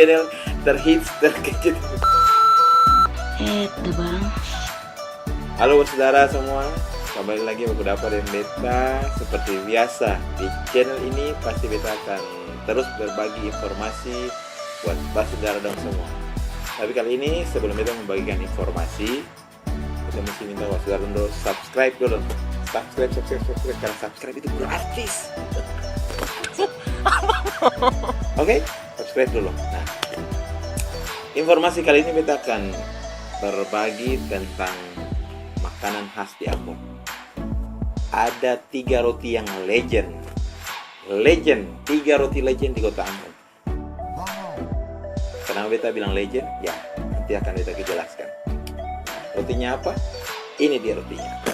channel terhits terkejut. Bang. Halo saudara semua, kembali lagi aku dapat dengan beta. Seperti biasa di channel ini pasti beta akan terus berbagi informasi buat saudara dong semua. Tapi kali ini sebelum beta membagikan informasi, kita mesti minta saudara dulu subscribe dulu. Subscribe karena subscribe itu gratis. Oke, subscribe dulu. Nah, informasi kali ini beta akan berbagi tentang makanan khas di Ambon. Ada 3 roti yang legend, 3 roti legend di kota Ambon. Kenapa beta bilang legend? Ya, nanti akan beta jelaskan. Rotinya apa? Ini dia rotinya.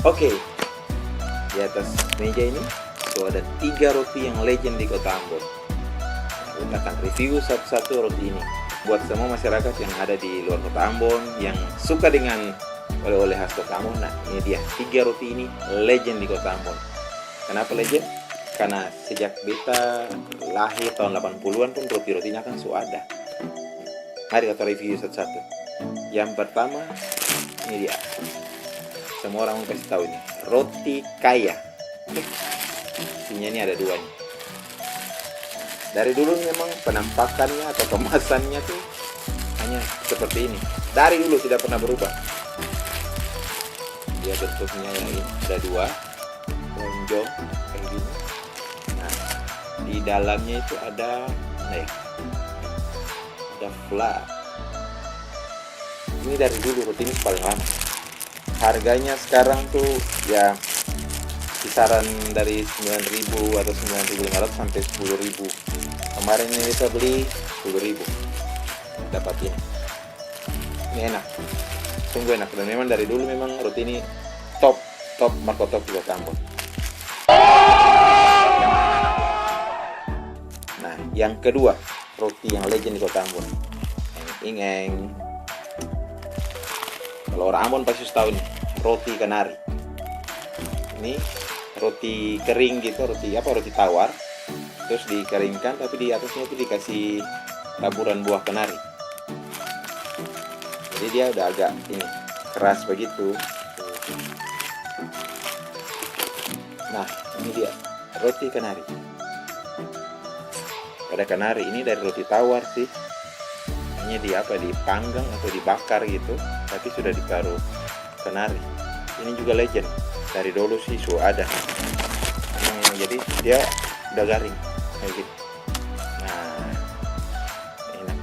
Oke, di atas meja ini tuh ada 3 roti yang legend di kota Ambon. Kita akan review satu-satu roti ini buat semua masyarakat yang ada di luar kota Ambon yang suka dengan oleh-oleh khas kota Ambon. Nah, ini dia 3 roti ini legend di kota Ambon. Kenapa legend? Karena sejak beta lahir tahun 80-an pun roti-rotinya kan sudah ada. Mari kita review satu-satu. Yang pertama, ini dia. Semua orang kasih tahu ini roti kaya. Isinya ini ada 2 nih. Dari dulu memang penampakannya atau kemasannya tuh hanya seperti ini. Dari dulu tidak pernah berubah. Dia bentuknya yang ini ada 2 lonjong kayak gini. Nah, di dalamnya itu ada ada flat. Ini dari dulu roti ini paling lama. Harganya sekarang tuh ya kisaran dari 9.000 atau 9.500 sampai 10.000. Kemarin ini bisa beli 10.000 dapat ini. Ini enak, sungguh enak. Dan memang dari dulu memang roti ini top marko top di kota Ambon. Nah, yang kedua roti yang legend di kota Ambon, ingeng. Kalau orang Ambon pasti tahu nih, roti kenari. Ini roti kering gitu, roti tawar. Terus dikeringkan, tapi di atasnya itu dikasih taburan buah kenari. Jadi dia udah agak ini keras begitu. Nah, ini dia roti kenari. Ada kenari ini dari roti tawar sih. Ini dipanggang atau dibakar gitu, tapi sudah ditaruh kenari. Ini juga legend dari dulu sih sudah ada. Jadi dia udah garing kayak gitu. Nah, enak,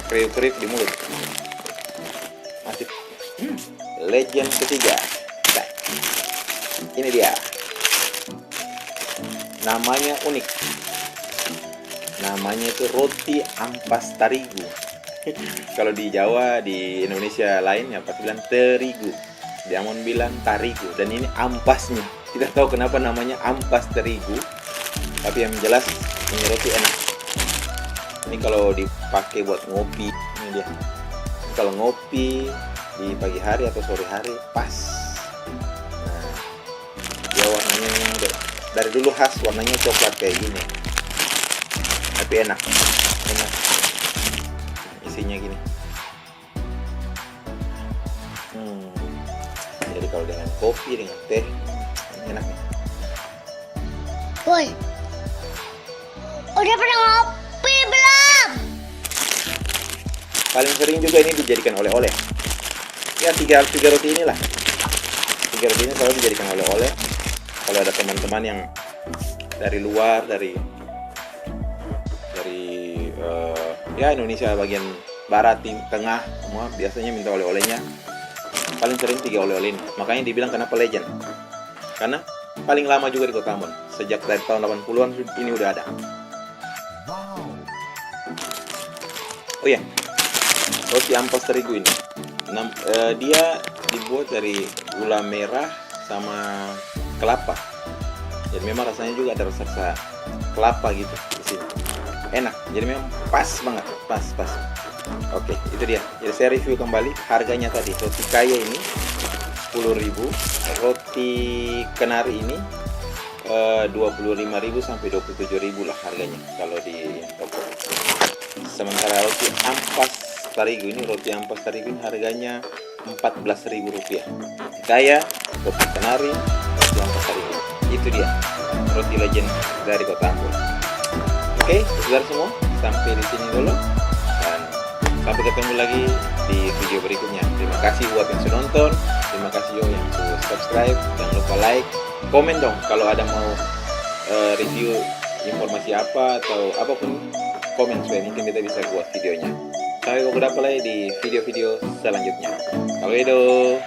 kriuk-kriuk di mulut, masih. Legend ketiga, nah, ini dia, namanya unik. Namanya itu roti ampas terigu. Kalau di Jawa, di Indonesia lain ya pasti bilang terigu. Di Ambon bilang tarigu. Dan ini ampasnya. Tidak tahu kenapa namanya ampas terigu. Tapi yang jelas ini roti enak. Ini kalau dipakai buat ngopi, ini dia. Kalau ngopi di pagi hari atau sore hari pas. Nah, dia warnanya dari dulu khas, warnanya coklat kayak gini. Tapi enak. Isinya gini. Jadi kalau dengan kopi, dengan teh, enak nih. Woi, udah pernah ngopi belum? Paling sering juga ini dijadikan oleh-oleh. Ya tiga roti inilah. 3 roti ini selalu dijadikan oleh-oleh. Kalau ada teman-teman yang dari luar, dari ya Indonesia bagian barat, tengah, semua biasanya minta oleh-olehnya. Paling sering 3 oleh-oleh ini. Makanya dibilang kenapa legend. Karena paling lama juga di kota Ambon. Sejak dari tahun 80-an ini udah ada. Oh ya, roti ampas terigu ini. Dia dibuat dari gula merah sama kelapa. Jadi memang rasanya juga ada rasa kelapa gitu di sini. Enak. Jadi memang pas banget, pas. Oke, itu dia. Jadi saya review kembali harganya tadi. Roti kaya ini 10.000, roti kenari ini 25.000 sampai 27.000 lah harganya kalau di toko. Sementara roti ampas terigu ini harganya 14.000 rupiah. Kaya, roti kenari, roti ampas terigu. Itu dia roti legend dari Kota Ambon. Oke, saudara semua, sampai di sini dulu dan sampai ketemu lagi di video berikutnya. Terima kasih buat yang sudah nonton, terima kasih yang sudah subscribe, jangan lupa like, komen dong kalau ada mau review informasi apa atau apapun, komen supaya mungkin kita bisa buat videonya. Sampai berjumpa lagi di video-video selanjutnya. Halo.